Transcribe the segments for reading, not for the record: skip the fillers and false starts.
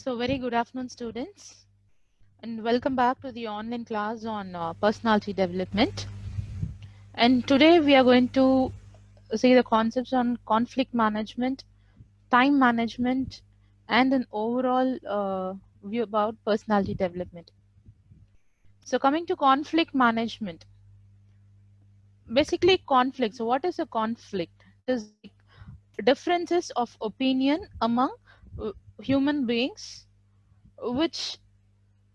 So very good afternoon, students, and welcome back to the online class on personality development. And today we are going to see the concepts on conflict management, time management, and an overall view about personality development. So coming to conflict management, basically conflict. So what is a conflict? It is like differences of opinion among uh, human beings, which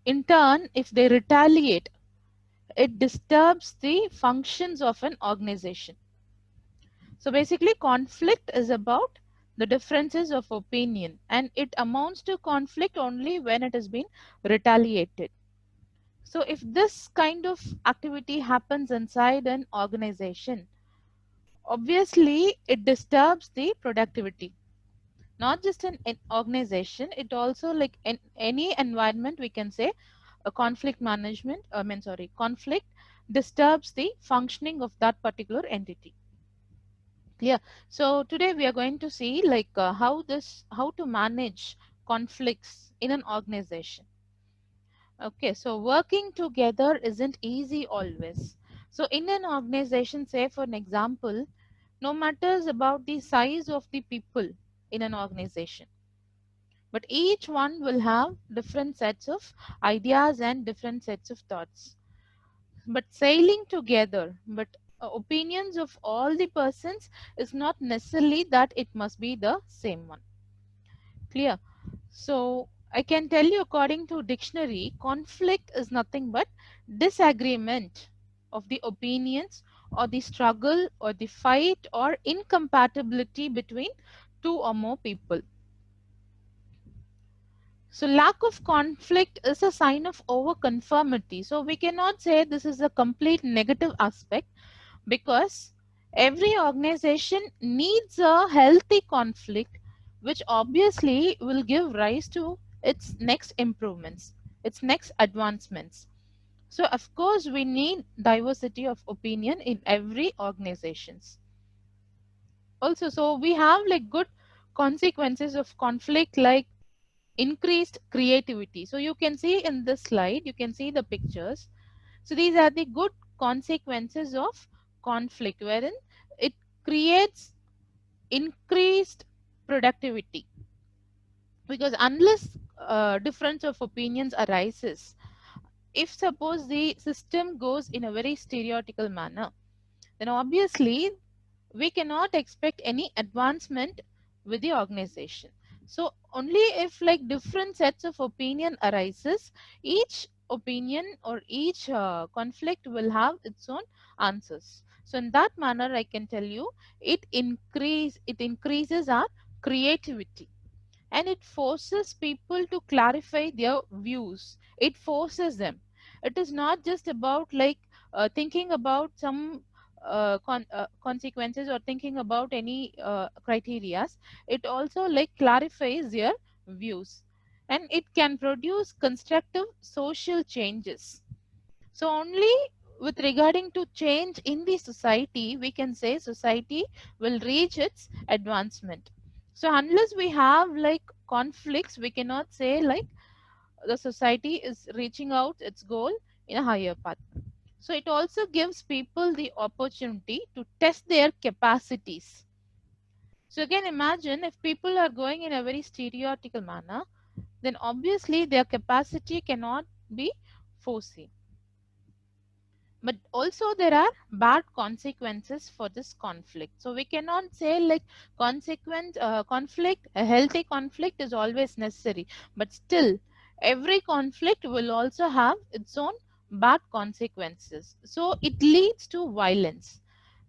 in turn, if they retaliate, it disturbs the functions of an organization. So basically, conflict is about the differences of opinion, and it amounts to conflict only when it has been retaliated. So if this kind of activity happens inside an organization, obviously it disturbs the productivity. Not just in an organization, it also like in any environment we can say a conflict management, conflict disturbs the functioning of that particular entity. Clear? So today we are going to see like how to manage conflicts in an organization. Okay, so working together isn't easy always. So in an organization, say for an example, no matters about the size of the people in an organization, but each one will have different sets of ideas and different sets of thoughts, but sailing together, but opinions of all the persons is not necessarily that it must be the same one. Clear? So I can tell you, according to dictionary, conflict is nothing but disagreement of the opinions or the struggle or the fight or incompatibility between two or more people. So lack of conflict is a sign of overconformity. So we cannot say this is a complete negative aspect, because every organization needs a healthy conflict, which obviously will give rise to its next improvements, its next advancements. So of course we need diversity of opinion in every organizations. Also, so we have like good consequences of conflict, like increased creativity. So you can see in this slide, you can see the pictures. So these are the good consequences of conflict, wherein it creates increased productivity. Because unless difference of opinions arises, if suppose the system goes in a very stereotypical manner, then obviously we cannot expect any advancement with the organization. So only if like different sets of opinion arises, each opinion or each conflict will have its own answers. So in that manner, I can tell you, it increases our creativity, and it forces people to clarify their views. It forces them. It is not just about like thinking about some consequences or thinking about any criterias. It also like clarifies their views, and it can produce constructive social changes. So only with regarding to change in the society, we can say society will reach its advancement. So unless we have like conflicts, we cannot say like the society is reaching out its goal in a higher path. So it also gives people the opportunity to test their capacities. So again, imagine if people are going in a very stereotypical manner, then obviously their capacity cannot be foreseen. But also there are bad consequences for this conflict. So we cannot say like conflict, a healthy conflict is always necessary, but still every conflict will also have its own bad consequences. So it leads to violence.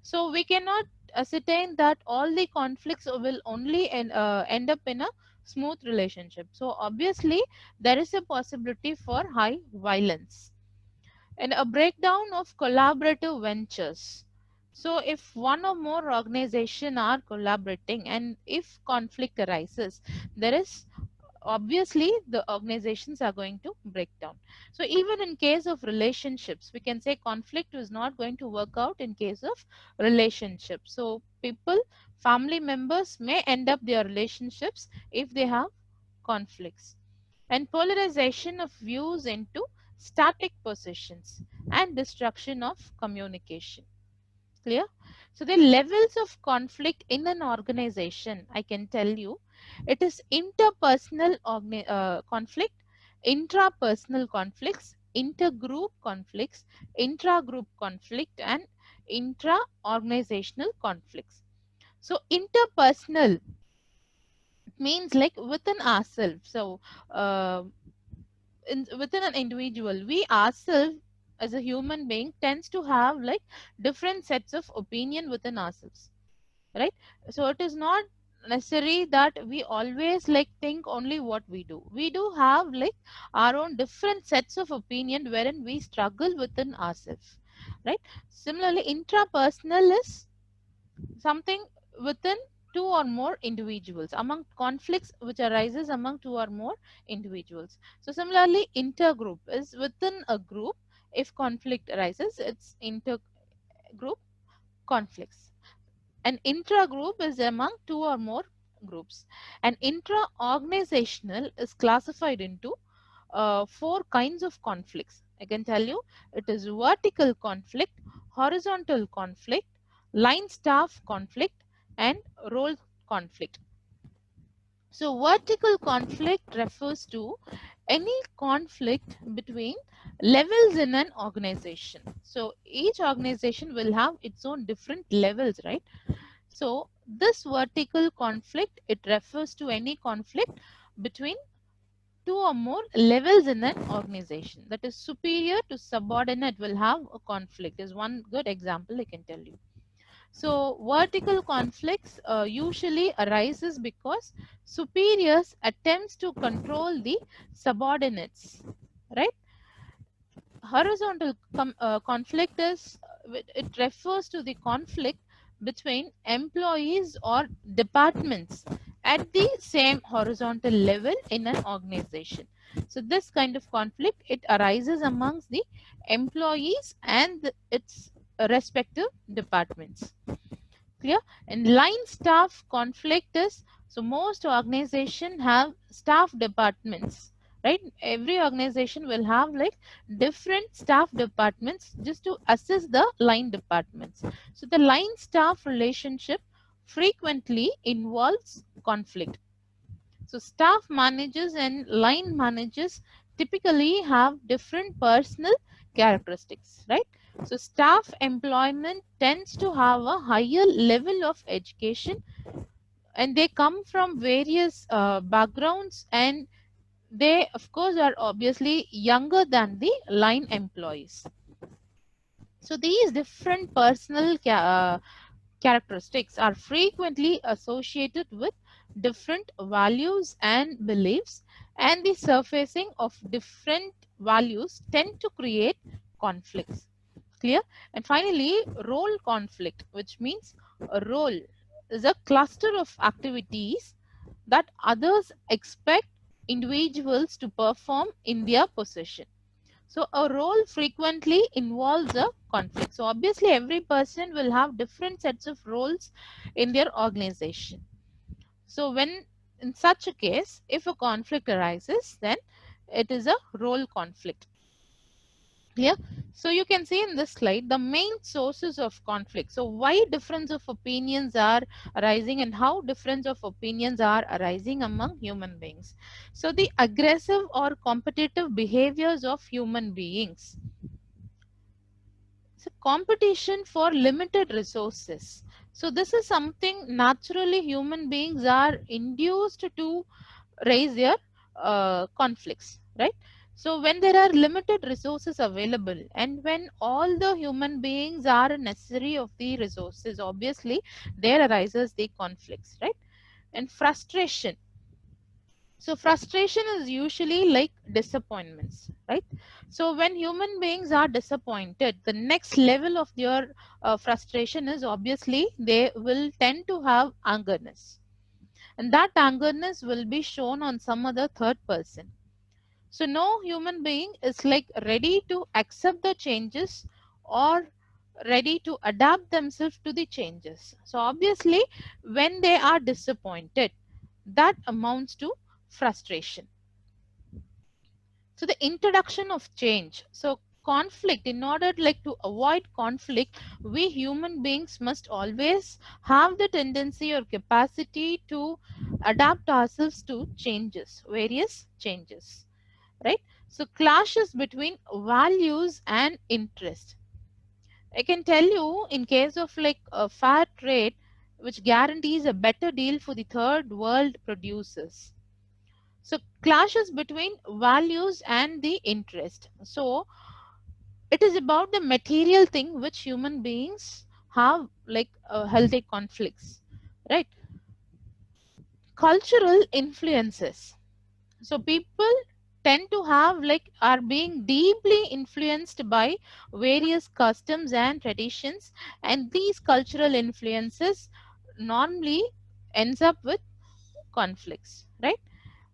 So we cannot ascertain that all the conflicts will only end up in a smooth relationship. So obviously there is a possibility for high violence and a breakdown of collaborative ventures. So if one or more organization are collaborating and if conflict arises, there is obviously the organizations are going to break down. So even in case of relationships, we can say conflict is not going to work out in case of relationships. So people, family members may end up their relationships if they have conflicts. and polarization of views into static positions, and destruction of communication. Clear? So the levels of conflict in an organization, I can tell you, it is interpersonal conflict, intrapersonal conflicts, intergroup conflicts, intragroup conflict, and intra-organizational conflicts. So interpersonal means like within ourselves. So uh, within an individual, we ourselves as a human being tends to have like different sets of opinion within ourselves, right? So it is not necessary that we always like think only what we do. We do have like our own different sets of opinion wherein we struggle within ourselves, right? Similarly, intrapersonal is something within two or more individuals, among conflicts which arises among two or more individuals. So similarly, intergroup is within a group. If conflict arises, it's intergroup conflicts. An intra-group is among two or more groups. And intra-organizational is classified into four kinds of conflicts. I can tell you it is vertical conflict, horizontal conflict, line staff conflict, and role conflict. So vertical conflict refers to any conflict between levels in an organization. So each organization will have its own different levels, right? So this vertical conflict, it refers to any conflict between two or more levels in an organization. That is, superior to subordinate will have a conflict is one good example I can tell you. So vertical conflicts usually arises because superiors attempts to control the subordinates, right? Horizontal conflict is it refers to the conflict between employees or departments at the same horizontal level in an organization. So this kind of conflict, it arises amongst the employees and its respective departments. Clear? And line staff conflict is, so most organization have staff departments, right? Every organization will have like different staff departments just to assist the line departments. So the line staff relationship frequently involves conflict. So staff managers and line managers typically have different personal characteristics, right? So staff employment tends to have a higher level of education, and they come from various backgrounds, and they of course are obviously younger than the line employees. So these different personal characteristics are frequently associated with different values and beliefs, and the surfacing of different values tend to create conflicts. Clear? And finally, role conflict, which means a role is a cluster of activities that others expect individuals to perform in their position. So a role frequently involves a conflict. So obviously every person will have different sets of roles in their organization. So when in such a case, if a conflict arises, then it is a role conflict. Clear? So you can see in this slide the main sources of conflict. So why difference of opinions are arising and how difference of opinions are arising among human beings. So the aggressive or competitive behaviors of human beings. So competition for limited resources. So this is something naturally human beings are induced to raise their conflicts, right? So when there are limited resources available and when all the human beings are necessary of the resources, obviously there arises the conflicts, right? And frustration. So frustration is usually like disappointments, right? So when human beings are disappointed, the next level of their frustration is obviously they will tend to have angerness, and that angerness will be shown on some other third person. So no human being is like ready to accept the changes or ready to adapt themselves to the changes. So obviously when they are disappointed, that amounts to frustration. So the introduction of change. So conflict, in order like to avoid conflict, we human beings must always have the tendency or capacity to adapt ourselves to changes, various changes, right? So clashes between values and interest. I can tell you, in case of like a fair trade, which guarantees a better deal for the third world producers. So clashes between values and the interest. So it is about the material thing which human beings have like healthy conflicts, right? Cultural influences. So people tend to have like are being deeply influenced by various customs and traditions, and these cultural influences normally ends up with conflicts, right?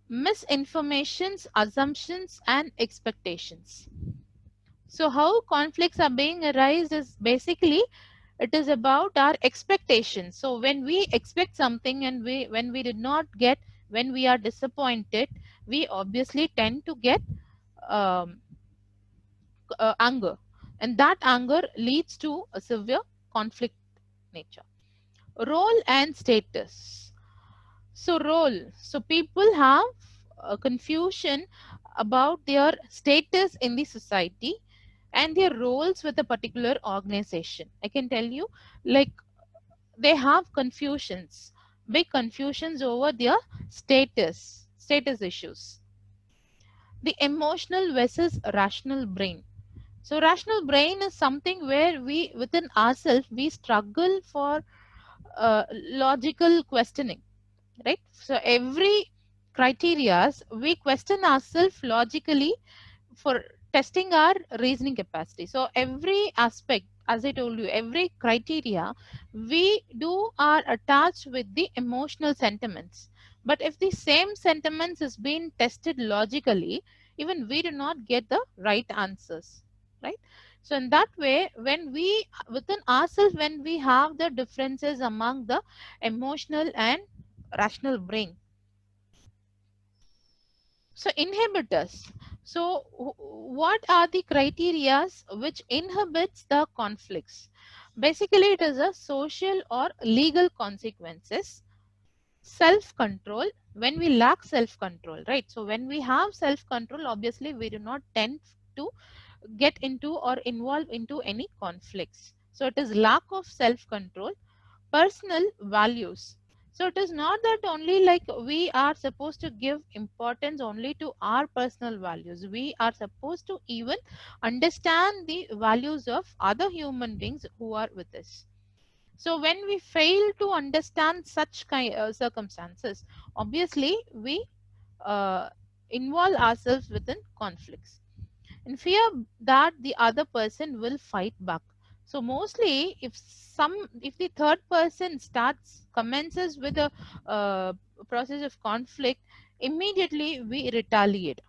Misinformations, assumptions and expectations. So how conflicts are being arised is basically it is about our expectations. So when we expect something and when we did not get, when we are disappointed, we obviously tend to get um, anger, and that anger leads to a severe conflict nature. Role and status. So role, so people have a confusion about their status in the society and their roles with a particular organization. I can tell you, like they have confusions, big confusions over their status issues. The emotional versus rational brain. So rational brain is something where we within ourselves we struggle for logical questioning, right? So every criterias we question ourselves logically for testing our reasoning capacity. So every aspect, as I told you, every criteria we do are attached with the emotional sentiments. But if the same sentiments is being tested logically, even we do not get the right answers, right? So in that way, when we within ourselves, when we have the differences among the emotional and rational brain. So inhibitors. So what are the criterias which inhibits the conflicts? Basically, it is a social or legal consequences. Self-control. When we lack self-control, right? So when we have self-control, obviously we do not tend to get into or involve into any conflicts. So it is lack of self-control. Personal values. So it is not that only like we are supposed to give importance only to our personal values. We are supposed to even understand the values of other human beings who are with us. So when we fail to understand such kind circumstances, obviously we uh, involve ourselves within conflicts and fear that the other person will fight back. So mostly if the third person starts commences with a process of conflict, immediately we retaliate.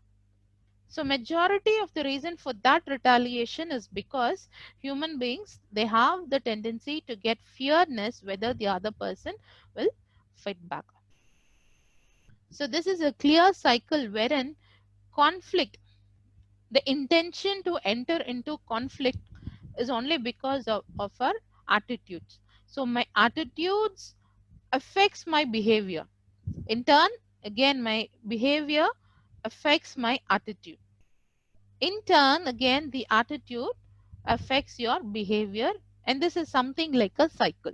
So majority of the reason for that retaliation is because human beings they have the tendency to get fearness whether the other person will fight back. So this is a clear cycle wherein conflict, the intention to enter into conflict is only because of our attitudes. So my attitudes affects my behavior. In turn, again my behavior affects my attitude. In turn, again the attitude affects your behavior, and this is something like a cycle,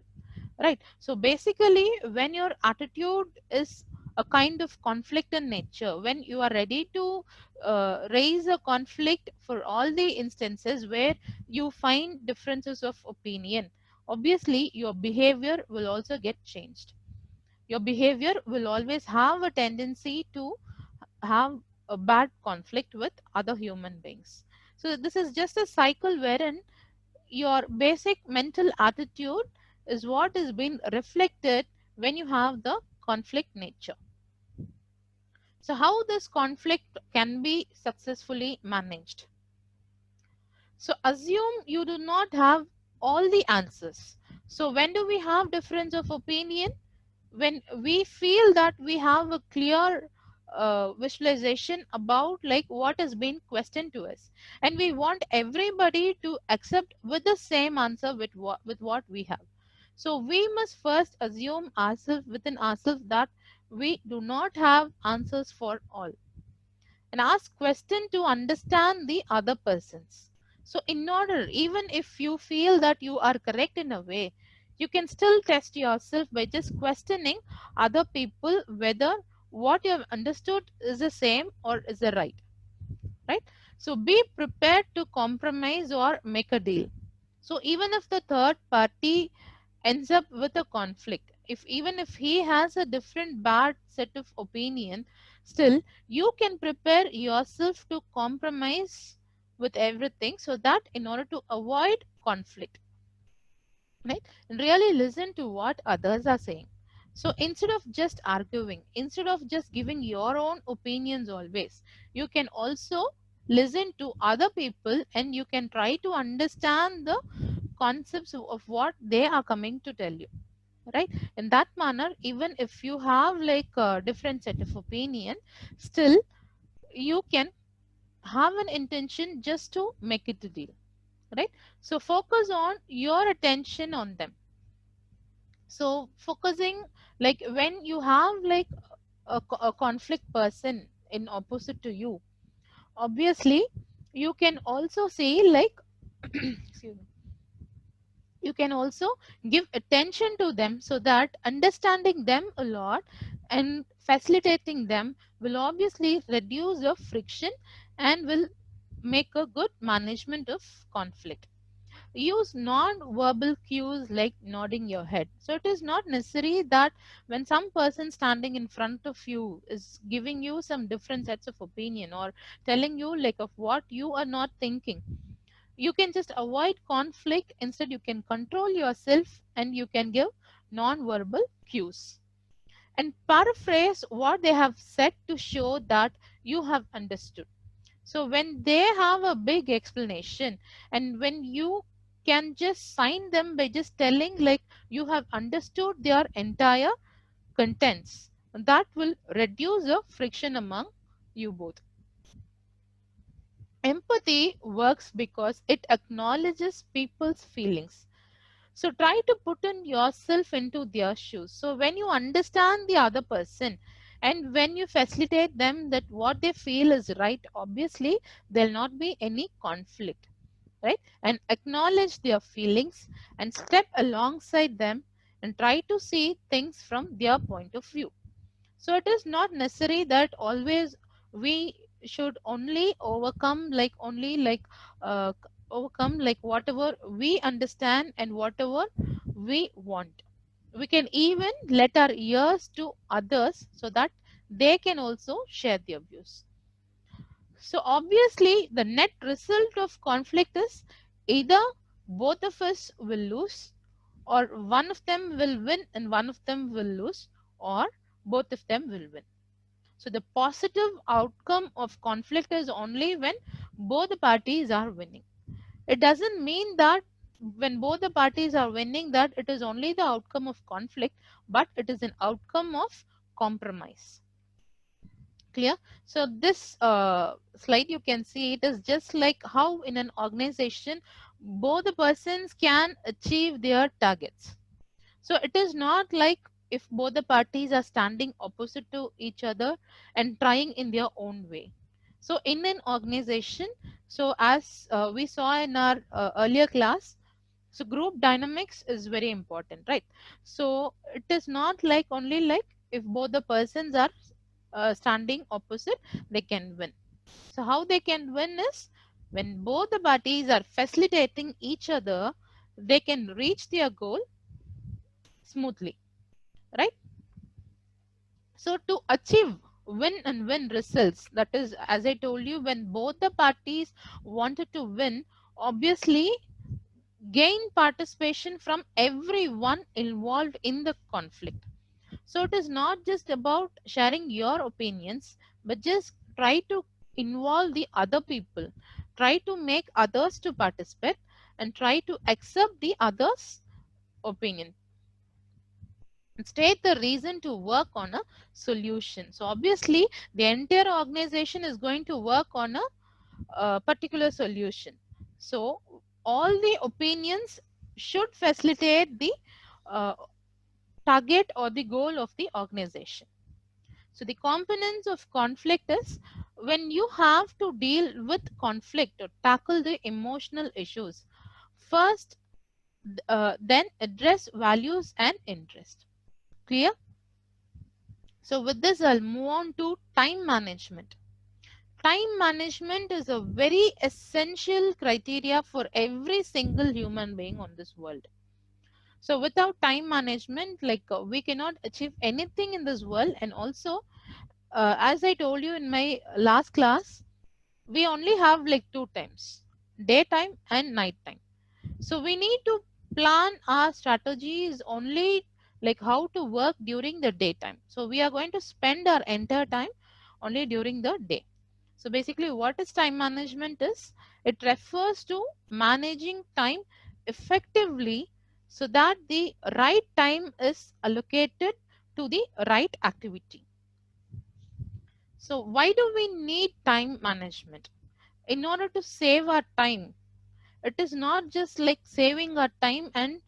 right? So basically when your attitude is a kind of conflict in nature, when you are ready to raise a conflict for all the instances where you find differences of opinion, obviously your behavior will also get changed. Your behavior will always have a tendency to have a bad conflict with other human beings. So this is just a cycle wherein your basic mental attitude is what is being reflected when you have the conflict nature. So how this conflict can be successfully managed? So assume you do not have all the answers. So when do we have difference of opinion? When we feel that we have a clear visualization about like what has been questioned to us, and we want everybody to accept with the same answer with what we have. So we must first assume ourselves within ourselves that we do not have answers for all, and ask question to understand the other persons. So in order, even if you feel that you are correct in a way, you can still test yourself by just questioning other people whether what you have understood is the same or is the right. So be prepared to compromise or make a deal. So even if the third party ends up with a conflict, if even if he has a different bad set of opinion, still you can prepare yourself to compromise with everything, so that in order to avoid conflict, right, and really listen to what others are saying. So instead of just arguing, instead of just giving your own opinions always, you can also listen to other people and you can try to understand the concepts of what they are coming to tell you, right. In that manner, even if you have like a different set of opinion, still you can have an intention just to make it a deal, right. So focus on your attention on them. So focusing, like when you have like a conflict person in opposite to you, obviously you can also say like excuse me, you can also give attention to them, so that understanding them a lot and facilitating them will obviously reduce the friction and will make a good management of conflict. Use non-verbal cues like nodding your head. So it is not necessary that when some person standing in front of you is giving you some different sets of opinion or telling you like of what you are not thinking, you can just avoid conflict. Instead, you can control yourself and you can give non-verbal cues and paraphrase what they have said to show that you have understood. So when they have a big explanation and when you can just sign them by just telling like you have understood their entire contents, that will reduce the friction among you both. Empathy works because it acknowledges people's feelings. So try to put in yourself into their shoes. So when you understand the other person and when you facilitate them that what they feel is right, obviously there'll not be any conflict, right? And acknowledge their feelings and step alongside them and try to see things from their point of view. So it is not necessary that always we should only overcome like only like overcome like whatever we understand and whatever we want. We can even let our ears to others so that they can also share their views. So obviously the net result of conflict is either both of us will lose, or one of them will win and one of them will lose, or both of them will win. So the positive outcome of conflict is only when both the parties are winning. It doesn't mean that when both the parties are winning that it is only the outcome of conflict, but it is an outcome of compromise. Clear? So this slide you can see it is just like how in an organization both the persons can achieve their targets. So it is not like if both the parties are standing opposite to each other and trying in their own way. So in an organization, so as we saw in our earlier class, so group dynamics is very important, right? So it is not like only like if both the persons are standing opposite, they can win. So how they can win is when both the parties are facilitating each other, they can reach their goal smoothly, right? So to achieve win and win results, that is, as I told you, when both the parties wanted to win, obviously gain participation from everyone involved in the conflict. So it is not just about sharing your opinions, but just try to involve the other people, try to make others to participate, and try to accept the others' opinion. state the reason to work on a solution. So obviously the entire organization is going to work on a particular solution. So all the opinions should facilitate the uh, target or the goal of the organization. So the components of conflict is when you have to deal with conflict or tackle the emotional issues. First, then address values and interest. Clear? So with this, I'll move on to time management. Time management is a very essential criteria for every single human being on this world. So without time management, we cannot achieve anything in this world. And also, as I told you in my last class, we only have like two times, daytime and night time. So we need to plan our strategies only like how to work during the daytime. So we are going to spend our entire time only during the day. So basically what is time management is, it refers to managing time effectively so that the right time is allocated to the right activity. So why do we need time management? In order to save our time, it is not just like saving our time and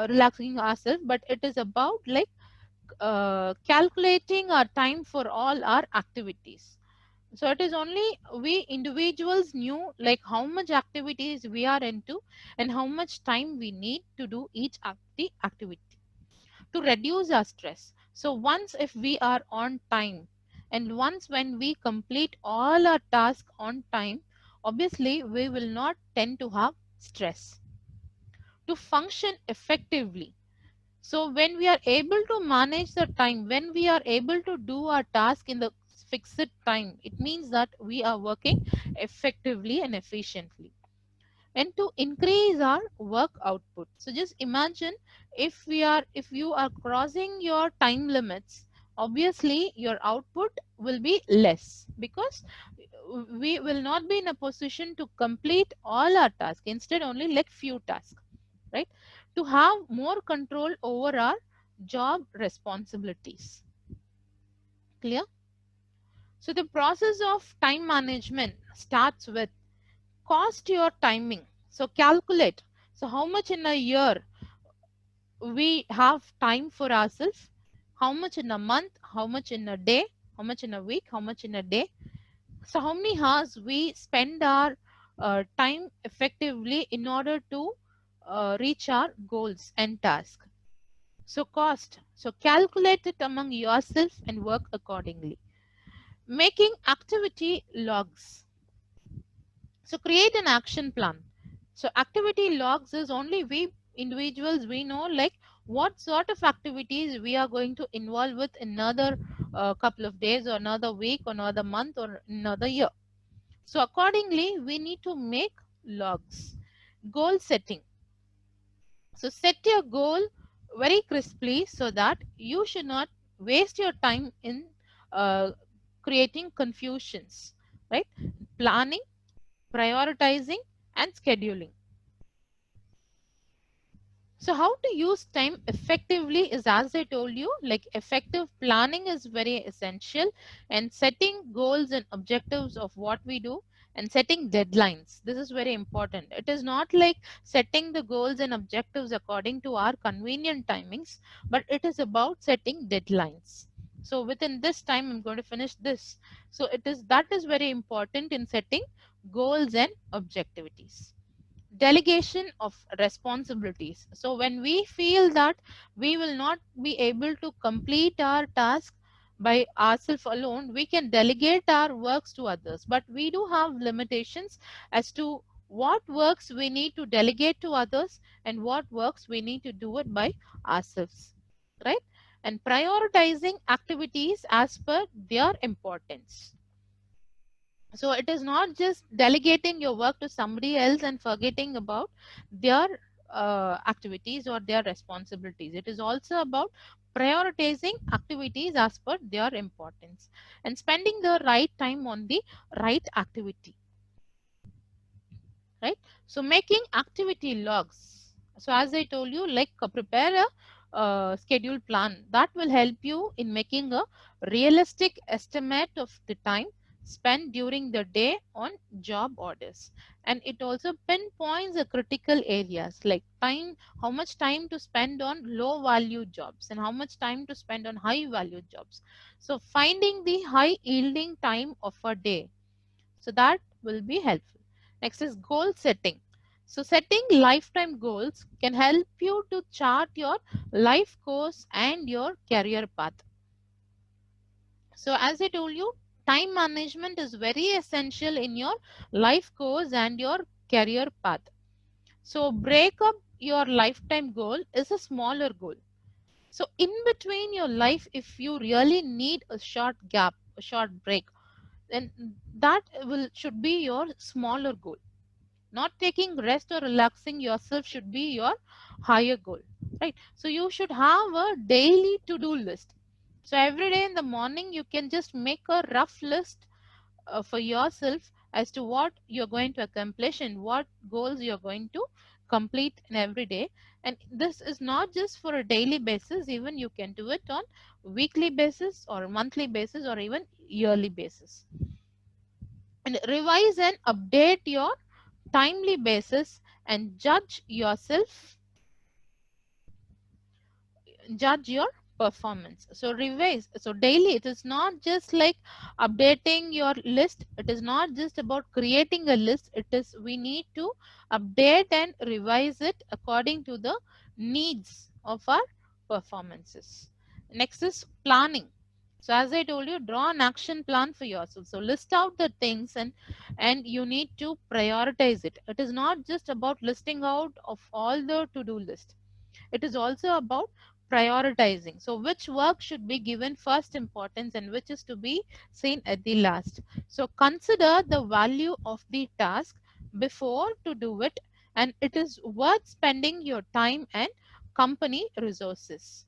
relaxing ourselves, but it is about like calculating our time for all our activities. So it is only we individuals knew like how much activities we are into and how much time we need to do each activity to reduce our stress. So once if we are on time and once when we complete all our tasks on time, obviously we will not tend to have stress to function effectively. So when we are able to manage the time, when we are able to do our task in the fixed time, it means that we are working effectively and efficiently. And to increase our work output. So just imagine if you are crossing your time limits, obviously your output will be less because we will not be in a position to complete all our tasks, instead only like few tasks, right? To have more control over our job responsibilities. Clear? So the process of time management starts with cost your timing. So calculate. So how much in a year we have time for ourselves? How much in a month? How much in a day? How much in a week? How much in a day? So how many hours we spend our time effectively in order to reach our goals and tasks. So cost. So calculate it among yourself and work accordingly. Making activity logs. So create an action plan. So activity logs is only we individuals we know like what sort of activities we are going to involve with another couple of days or another week or another month or another year. So accordingly we need to make logs. Goal setting. So set your goal very crisply so that you should not waste your time in uh, creating confusions, right? Planning, prioritizing, and scheduling. So how to use time effectively is, as I told you, like effective planning is very essential, and setting goals and objectives of what we do and setting deadlines. This is very important. It is not like setting the goals and objectives according to our convenient timings, but it is about setting deadlines. So within this time, I'm going to finish this. So that is very important in setting goals and objectivities. Delegation of responsibilities. So when we feel that we will not be able to complete our task by ourselves alone, we can delegate our works to others, but we do have limitations as to what works we need to delegate to others and what works we need to do it by ourselves, right? And prioritizing activities as per their importance. So it is not just delegating your work to somebody else and forgetting about their activities or their responsibilities. It is also about prioritizing activities as per their importance and spending the right time on the right activity, right? So making activity logs. So as I told you, like prepare a schedule plan that will help you in making a realistic estimate of the time spent during the day on job orders. And it also pinpoints the critical areas like time, how much time to spend on low value jobs and how much time to spend on high value jobs. So finding the high yielding time of a day, so that will be helpful. Next is goal setting. So setting lifetime goals can help you to chart your life course and your career path. So as I told you, time management is very essential in your life course and your career path. So break up your lifetime goal is a smaller goal. So in between your life, if you really need a short gap, a short break, then that will should be your smaller goal. Not taking rest or relaxing yourself should be your higher goal, right? So you should have a daily to-do list. So every day in the morning you can just make a rough list for yourself as to what you're going to accomplish and what goals you're going to complete in every day. And this is not just for a daily basis, even you can do it on weekly basis or monthly basis or even yearly basis. And revise and update your timely basis and judge your performance. So revise, so daily, it is not just like updating your list, it is not just about creating a list, it is we need to update and revise it according to the needs of our performances. Next is planning. So as I told you, draw an action plan for yourself. So list out the things and you need to prioritize it. It is not just about listing out of all the to-do list. It is also about prioritizing. So which work should be given first importance and which is to be seen at the last. So consider the value of the task before to do it, and it is worth spending your time and company resources.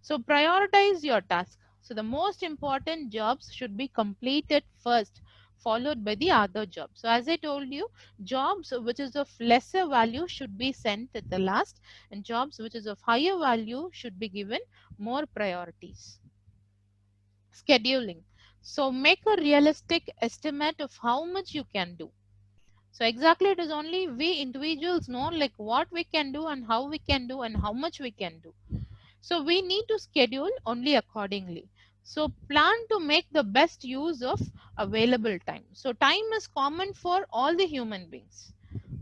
So prioritize your task. So the most important jobs should be completed first, followed by the other jobs. So as I told you, jobs which is of lesser value should be sent at the last, and jobs which is of higher value should be given more priorities. Scheduling. So make a realistic estimate of how much you can do. So exactly, it is only we individuals know like what we can do and how we can do and how much we can do. So we need to schedule only accordingly. So plan to make the best use of available time. So time is common for all the human beings,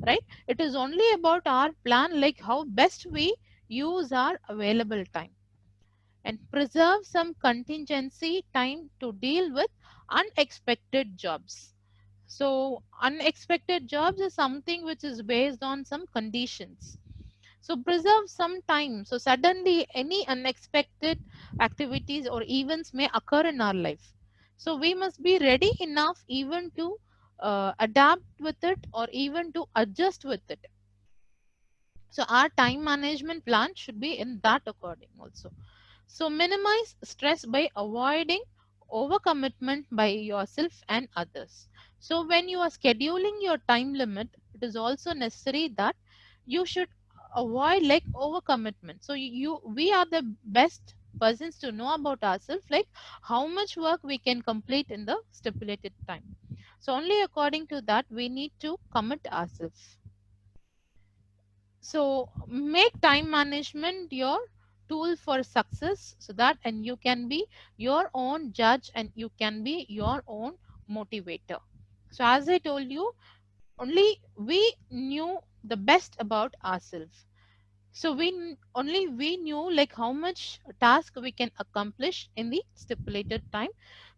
right? It is only about our plan, like how best we use our available time and preserve some contingency time to deal with unexpected jobs. So unexpected jobs is something which is based on some conditions. So preserve some time. So suddenly any unexpected activities or events may occur in our life. So we must be ready enough even to adapt with it or even to adjust with it. So our time management plan should be in that according also. So minimize stress by avoiding overcommitment by yourself and others. So when you are scheduling your time limit, it is also necessary that you should avoid like overcommitment. So we are the best persons to know about ourselves, like how much work we can complete in the stipulated time. So only according to that we need to commit ourselves. So make time management your tool for success, so that and you can be your own judge and you can be your own motivator. So as I told you, only we knew the best about ourselves. So only we knew like how much task we can accomplish in the stipulated time.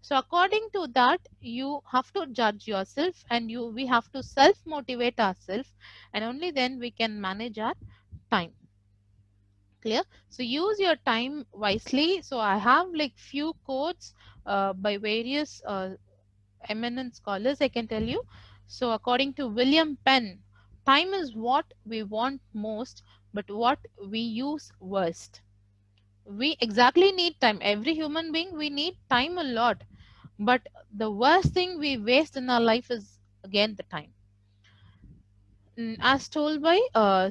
So according to that, you have to judge yourself and we have to self motivate ourselves, and only then we can manage our time. Clear? So use your time wisely. So I have like few quotes by various eminent scholars, I can tell you. So according to William Penn, time is what we want most, but what we use worst. We exactly need time. Every human being, we need time a lot. But the worst thing we waste in our life is again the time. As told by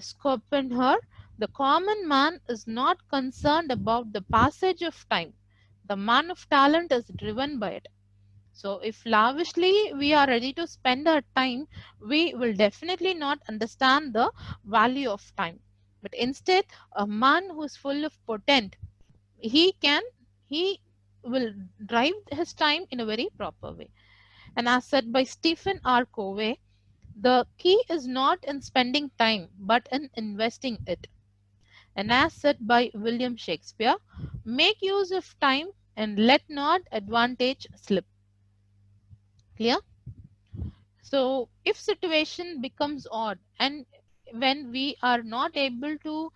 Schopenhauer, The common man is not concerned about the passage of time. The man of talent is driven by it. So if lavishly we are ready to spend our time, we will definitely not understand the value of time. But instead, a man who is full of potent, he will drive his time in a very proper way. And as said by Stephen R. Covey, the key is not in spending time, but in investing it. And as said by William Shakespeare, make use of time and let not advantage slip. Clear? So if situation becomes odd, and when we are not able to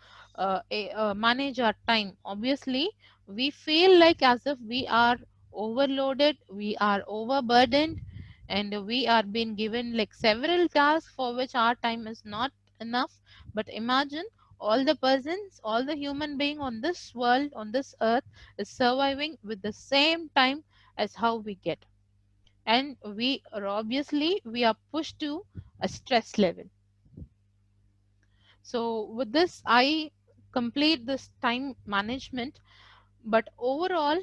manage our time, obviously we feel like as if we are overloaded, we are overburdened, and we are being given like several tasks for which our time is not enough. But imagine all the persons, all the human being on this world, on this earth, is surviving with the same time as how we get, and we are obviously we are pushed to a stress level. So with this I complete this time management. But overall,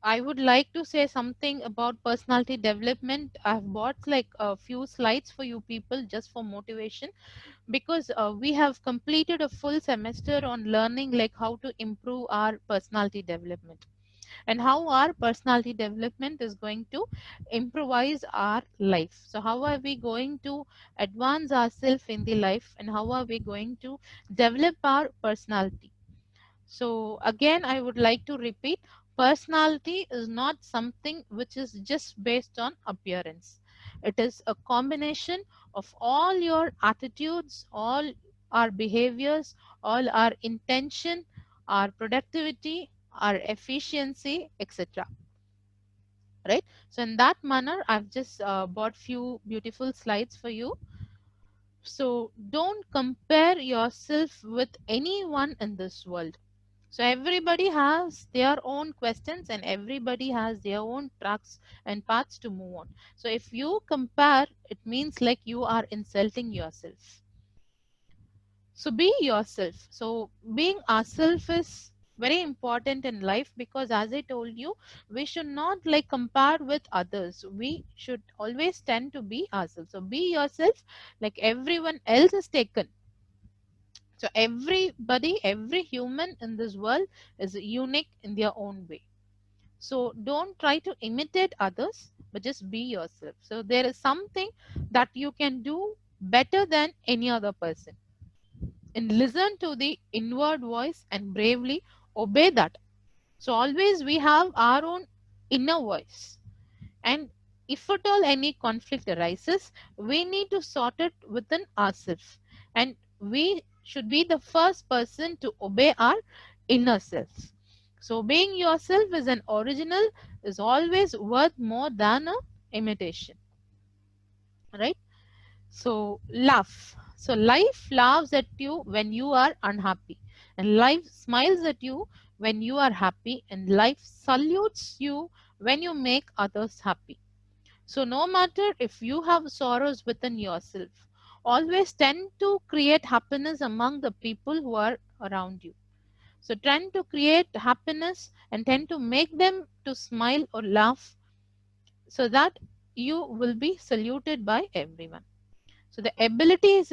I would like to say something about personality development. I've bought like a few slides for you people just for motivation, because we have completed a full semester on learning like how to improve our personality development, and how our personality development is going to improvise our life. So how are we going to advance ourselves in the life, and how are we going to develop our personality? So again, I would like to repeat, personality is not something which is just based on appearance. It is a combination of all your attitudes, all our behaviors, all our intention, our productivity, our efficiency, etc. Right? So in that manner, I've just bought few beautiful slides for you. So don't compare yourself with anyone in this world. So everybody has their own questions, and everybody has their own tracks and paths to move on. So if you compare, it means like you are insulting yourself. So be yourself. So being ourselves is very important in life, because as I told you, we should not like compare with others. We should always tend to be ourselves. So be yourself, like everyone else is taken. So everybody, every human in this world is unique in their own way. So don't try to imitate others, but just be yourself. So there is something that you can do better than any other person. And listen to the inward voice and bravely obey that. So always we have our own inner voice. And if at all any conflict arises, we need to sort it within ourselves. And we should be the first person to obey our inner self. So obeying yourself as an original is always worth more than a imitation. Right? So laugh. So life laughs at you when you are unhappy, and life smiles at you when you are happy, and life salutes you when you make others happy. So no matter if you have sorrows within yourself, always tend to create happiness among the people who are around you. So tend to create happiness and tend to make them to smile or laugh, so that you will be saluted by everyone. So the ability is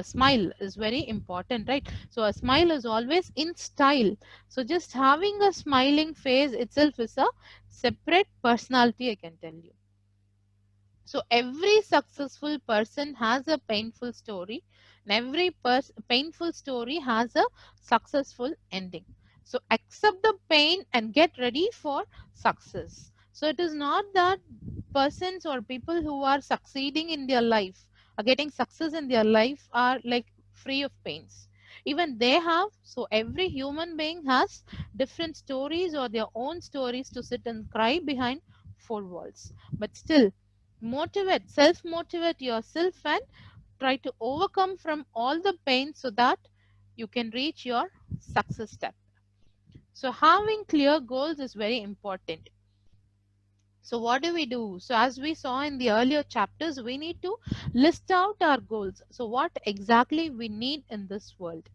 smile is very important, right? So a smile is always in style. So just having a smiling face itself is a separate personality, I can tell you. So every successful person has a painful story, and every painful story has a successful ending. So accept the pain and get ready for success. So it is not that persons or people who are succeeding in their life, are getting success in their life, are like free of pains. Even they have. So every human being has different stories or their own stories to sit and cry behind four walls. But still, motivate, self motivate yourself, and try to overcome from all the pain so that you can reach your success step. So having clear goals is very important. So what do we do? So as we saw in the earlier chapters, we need to list out our goals. So what exactly we need in this world?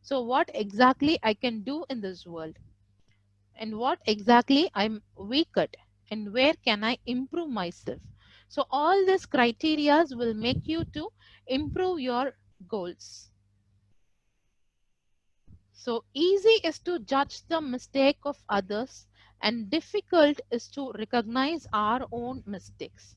So what exactly I can do in this world? And what exactly I'm weak at? And where can I improve myself? So all these criterias will make you to improve your goals. So easy is to judge the mistake of others and difficult is to recognize our own mistakes.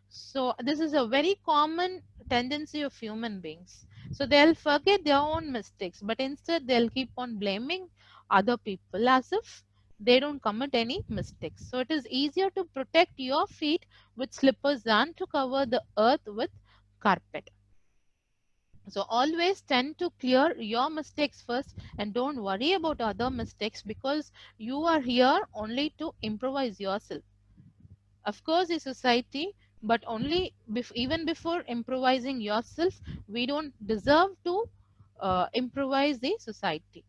So this is a very common tendency of human beings. So they'll forget their own mistakes, but instead they'll keep on blaming other people as if they don't commit any mistakes. So it is easier to protect your feet with slippers than to cover the earth with carpet. So always tend to clear your mistakes first and don't worry about other mistakes because you are here only to improvise yourself. Of course, the society, but only even before improvising yourself, we don't deserve to improvise the society.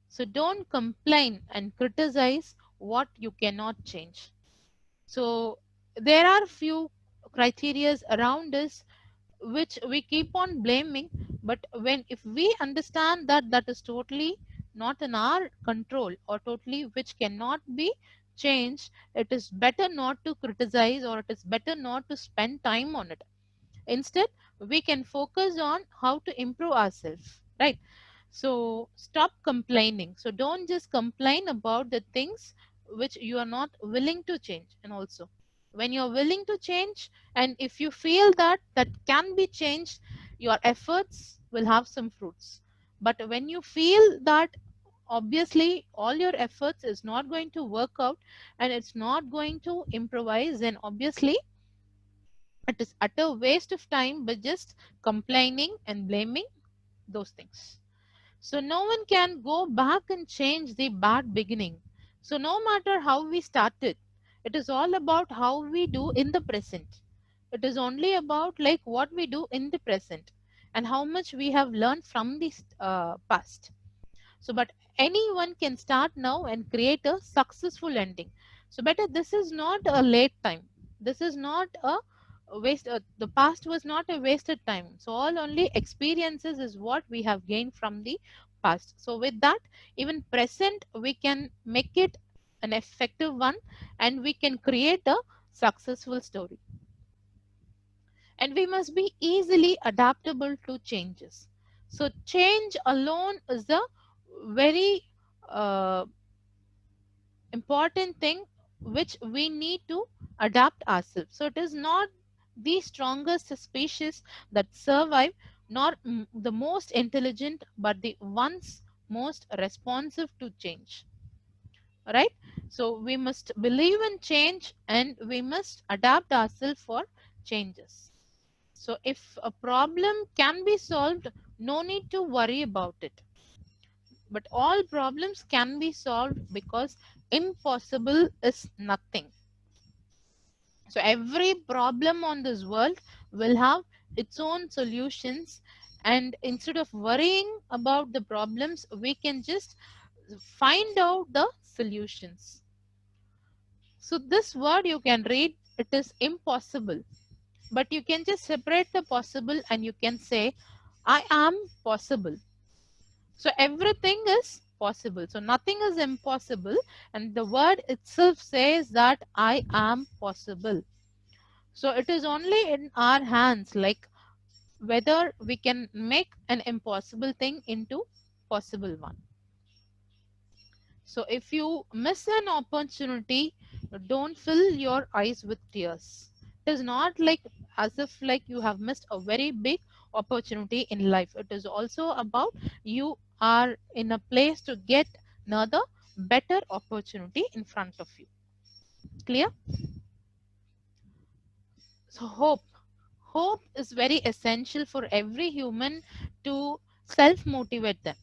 So don't complain and criticize what you cannot change. So there are few criterias around us which we keep on blaming, but when if we understand that that is totally not in our control or totally which cannot be changed, it is better not to criticize or it is better not to spend time on it. Instead, we can focus on how to improve ourselves, right? So stop complaining. So don't just complain about the things which you are not willing to change. And also, when you're willing to change, and if you feel that that can be changed, your efforts will have some fruits. But when you feel that obviously all your efforts is not going to work out and it's not going to improvise, then obviously it is utter waste of time by just complaining and blaming those things. So no one can go back and change the bad beginning. So no matter how we started, it is all about how we do in the present. It is only about like what we do in the present and how much we have learned from the past. So but anyone can start now and create a successful ending. So better this is not a late time. This is not a waste. The past was not a wasted time. So all only experiences is what we have gained from the past. So with that, even present we can make it an effective one and we can create a successful story. And we must be easily adaptable to changes. So change alone is the very uh, important thing which we need to adapt ourselves. So it is not the strongest species that survive, nor the most intelligent, but the ones most responsive to change. Right? So we must believe in change and we must adapt ourselves for changes. So if a problem can be solved, no need to worry about it. But all problems can be solved because impossible is nothing. So every problem on this world will have its own solutions, and instead of worrying about the problems, we can just find out the solutions. So this word you can read, it is impossible, but you can just separate the possible and you can say I am possible. So everything is possible. So nothing is impossible. And the word itself says that I am possible. So it is only in our hands, like whether we can make an impossible thing into possible one. So if you miss an opportunity, don't fill your eyes with tears. It is not like as if like you have missed a very big opportunity in life. It is also about you are in a place to get another better opportunity in front of you. Clear? So hope. Hope is very essential for every human to self-motivate them.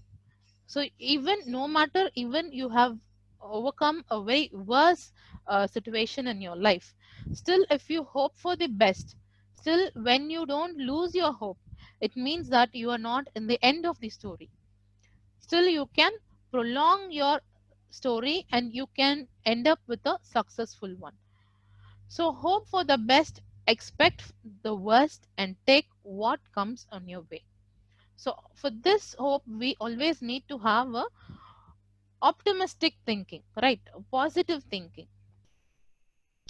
So even no matter even you have overcome a very worse situation in your life, still if you hope for the best, still when you don't lose your hope, it means that you are not in the end of the story. Still you can prolong your story and you can end up with a successful one. So hope for the best, expect the worst, and take what comes on your way. So for this hope, we always need to have a optimistic thinking, right? Positive thinking.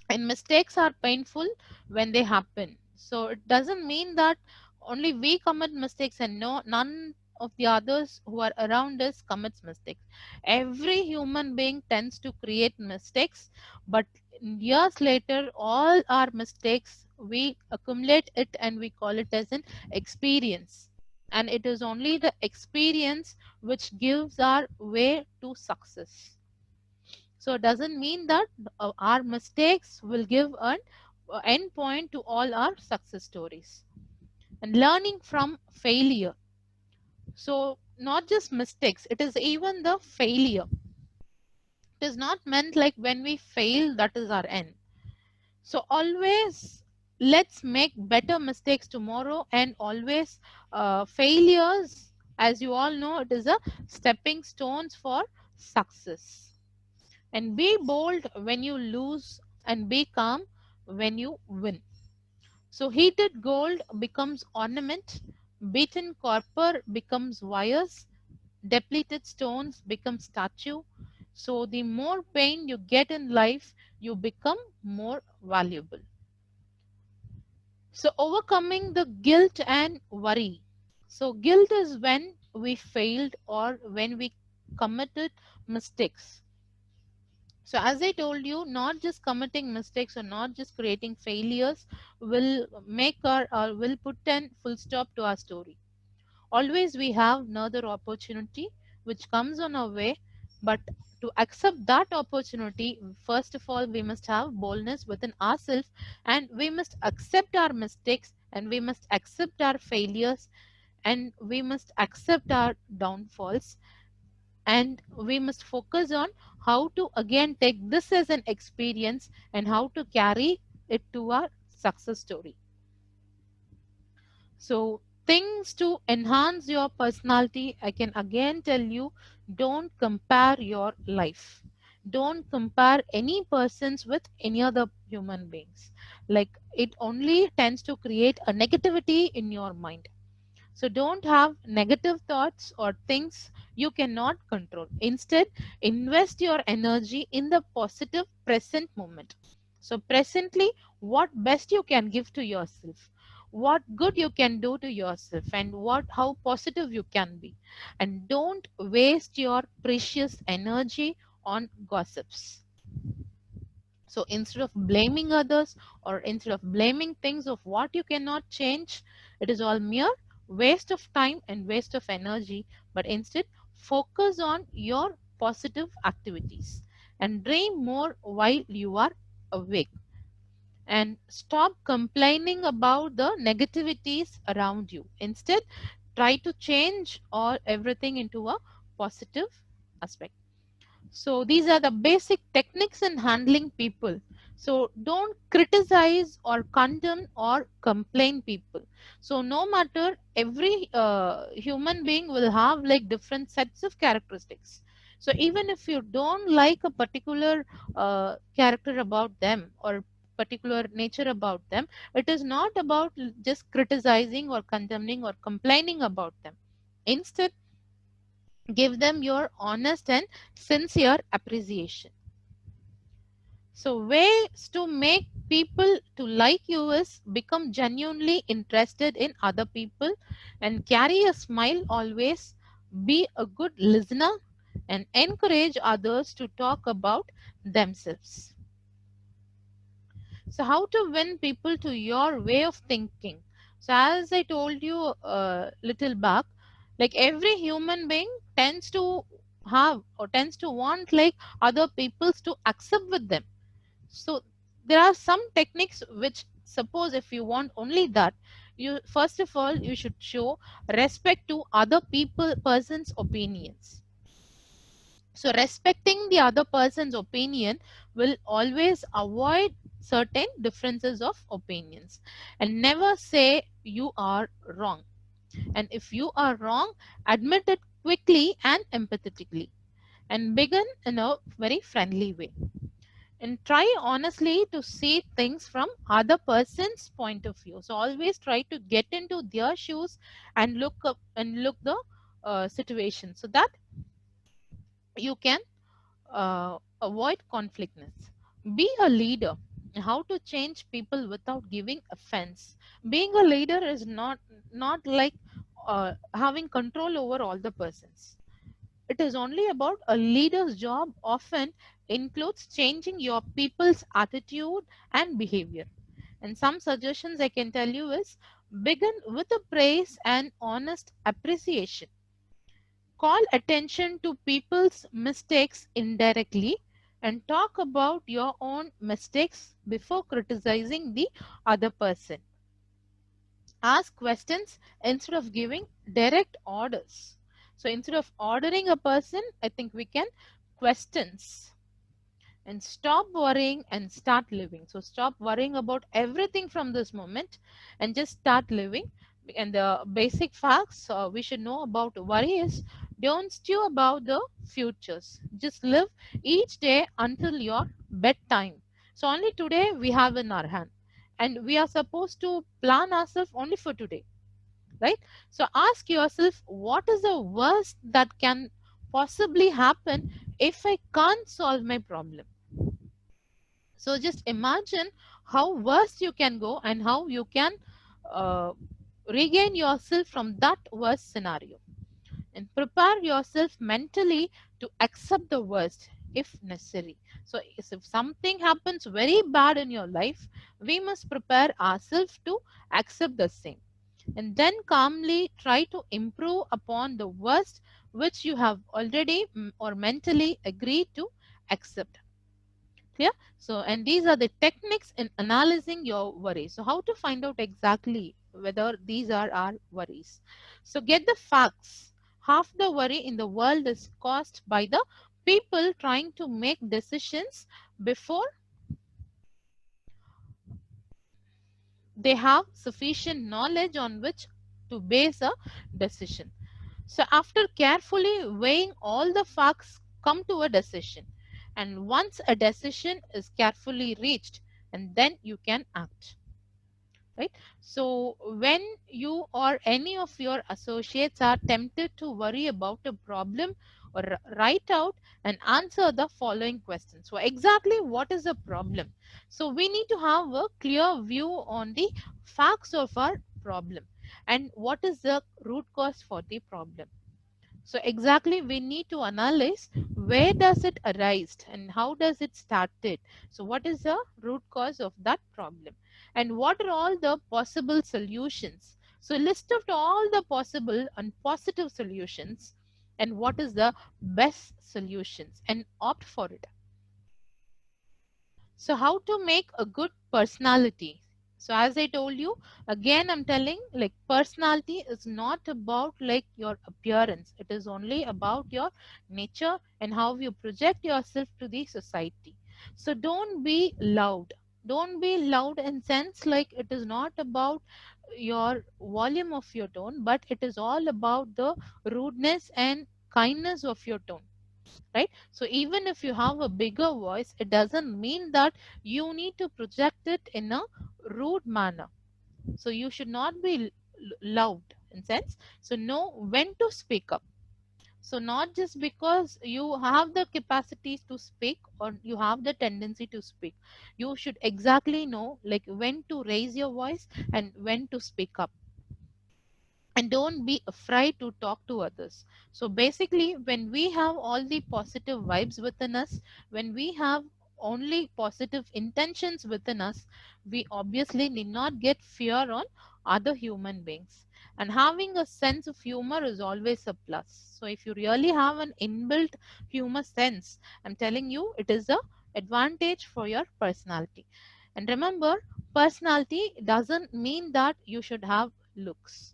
And mistakes are painful when they happen. So it doesn't mean that only we commit mistakes and none of the others who are around us commits mistakes. Every human being tends to create mistakes, but years later all our mistakes we accumulate it and we call it as an experience. And it is only the experience which gives our way to success. So it doesn't mean that our mistakes will give an end point to all our success stories. And learning from failure. So not just mistakes, it is even the failure. It is not meant like when we fail, that is our end. So always let's make better mistakes tomorrow, and always failures, as you all know, it is a stepping stones for success. And be bold when you lose and be calm when you win. So heated gold becomes ornament, beaten copper becomes wires, depleted stones become statue. So the more pain you get in life, you become more valuable. So overcoming the guilt and worry. So guilt is when we failed or when we committed mistakes. So as I told you, not just committing mistakes or not just creating failures will make or will put an full stop to our story. Always we have another opportunity which comes on our way, but to accept that opportunity, first of all, we must have boldness within ourselves, and we must accept our mistakes, and we must accept our failures, and we must accept our downfalls, and we must focus on how to again take this as an experience and how to carry it to our success story. So things to enhance your personality, I can again tell you, don't compare your life. Don't compare any persons with any other human beings. Like it only tends to create a negativity in your mind. So don't have negative thoughts or things you cannot control. Instead, invest your energy in the positive present moment. So presently, what best you can give to yourself, what good you can do to yourself, and what how positive you can be. And don't waste your precious energy on gossips. So instead of blaming others or instead of blaming things of what you cannot change, it is all mere waste of time and waste of energy. But instead, focus on your positive activities and dream more while you are awake. And stop complaining about the negativities around you. Instead, try to change all everything into a positive aspect. So these are the basic techniques in handling people. So don't criticize or condemn or complain people. So no matter every human being will have like different sets of characteristics. So even if you don't like a particular character about them or particular nature about them, it is not about just criticizing or condemning or complaining about them. Instead, give them your honest and sincere appreciation. So ways to make people to like you is become genuinely interested in other people and carry a smile always, be a good listener and encourage others to talk about themselves. So how to win people to your way of thinking? So as I told you a little back, like every human being tends to have or tends to want like other peoples to accept with them. So there are some techniques which suppose if you want only that, you first of all you should show respect to other people person's opinions. So respecting the other person's opinion will always avoid certain differences of opinions and never say you are wrong. And if you are wrong, admit it quickly and empathetically and begin in a very friendly way. and try honestly to see things from other person's point of view. So always try to get into their shoes and look up and look the situation, so that you can avoid conflictness. Be a leader. How to change people without giving offense. Being a leader is not like having control over all the persons. It is only about a leader's job often includes changing your people's attitude and behavior. And some suggestions I can tell you is begin with a praise and honest appreciation. Call attention to people's mistakes indirectly and talk about your own mistakes before criticizing the other person. Ask questions instead of giving direct orders. So instead of ordering a person, I think we can questions, and stop worrying and start living. So stop worrying about everything from this moment and just start living. And the basic facts we should know about worry is don't stew about the futures. Just live each day until your bedtime. So only today we have in our hand. And we are supposed to plan ourselves only for today, right? So ask yourself, what is the worst that can possibly happen if I can't solve my problem? So just imagine how worse you can go and how you can uh, regain yourself from that worst scenario. And prepare yourself mentally to accept the worst if necessary. So if something happens very bad in your life, we must prepare ourselves to accept the same. And then calmly try to improve upon the worst which you have already or mentally agreed to accept. Clear? So, and these are the techniques in analyzing your worries. So, how to find out exactly whether these are our worries? So, get the facts. Half the worry in the world is caused by the people trying to make decisions before they have sufficient knowledge on which to base a decision. So, after carefully weighing all the facts, come to a decision. And once a decision is carefully reached, and then you can act. Right? So, when you or any of your associates are tempted to worry about a problem, or write out and answer the following questions. So, exactly what is the problem? So, we need to have a clear view on the facts of our problem and what is the root cause for the problem. So exactly we need to analyze where does it arise and how does it started. So what is the root cause of that problem and what are all the possible solutions. So list out all the possible and positive solutions and what is the best solutions and opt for it. So how to make a good personality? So as I told you, again I'm telling, like, personality is not about like your appearance. It is only about your nature and how you project yourself to the society. So don't be loud. Don't be loud in sense like it is not about your volume of your tone, but it is all about the rudeness and kindness of your tone, right? So even if you have a bigger voice, it doesn't mean that you need to project it in a rude manner. So you should not be loud in sense. So know when to speak up. So not just because you have the capacities to speak or you have the tendency to speak, you should exactly know like when to raise your voice and when to speak up. And don't be afraid to talk to others. So basically, when we have all the positive vibes within us, when we have only positive intentions within us, we obviously need not get fear on other human beings. And having a sense of humor is always a plus. So if you really have an inbuilt humor sense, I'm telling you, it is a advantage for your personality. And remember, personality doesn't mean that you should have looks.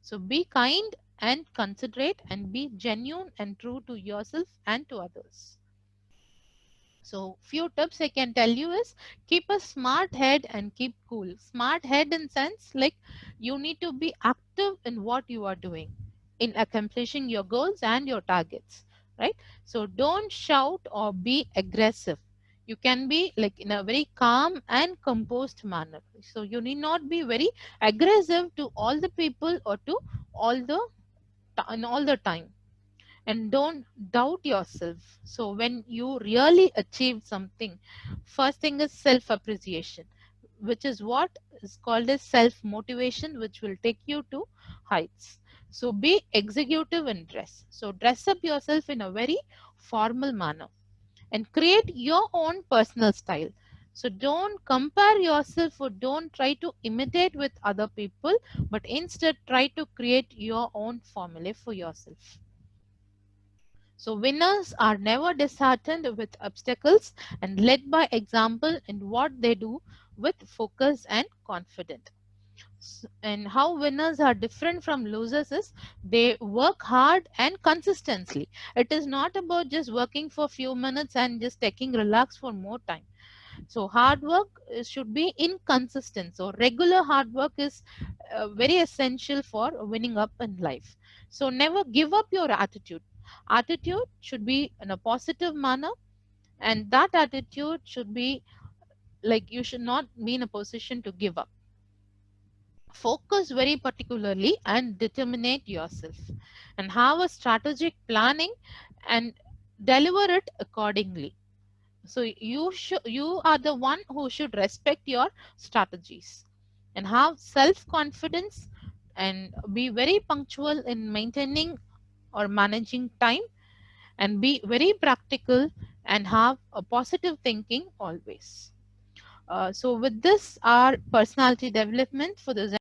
So be kind and considerate and be genuine and true to yourself and to others. So few tips I can tell you is keep a smart head and keep cool. Smart head in sense like you need to be active in what you are doing in accomplishing your goals and your targets, right? So don't shout or be aggressive. You can be like in a very calm and composed manner. So you need not be very aggressive to all the people or to all the in all the time. And don't doubt yourself. So when you really achieve something, first thing is self appreciation, which is what is called as self motivation, which will take you to heights. So be executive in dress. So dress up yourself in a very formal manner and create your own personal style. So don't compare yourself or don't try to imitate with other people, but instead try to create your own formula for yourself. So winners are never disheartened with obstacles and led by example in what they do with focus and confidence. And how winners are different from losers is they work hard and consistently. It is not about just working for a few minutes and just taking relax for more time. So hard work should be inconsistent. So regular hard work is very essential for winning up in life. So never give up your attitude. Attitude should be in a positive manner, and that attitude should be like you should not be in a position to give up. Focus very particularly and determine yourself, and have a strategic planning and deliver it accordingly. So you are the one who should respect your strategies and have self confidence and be very punctual in maintaining or managing time, and be very practical and have a positive thinking always. So with this, our personality development for the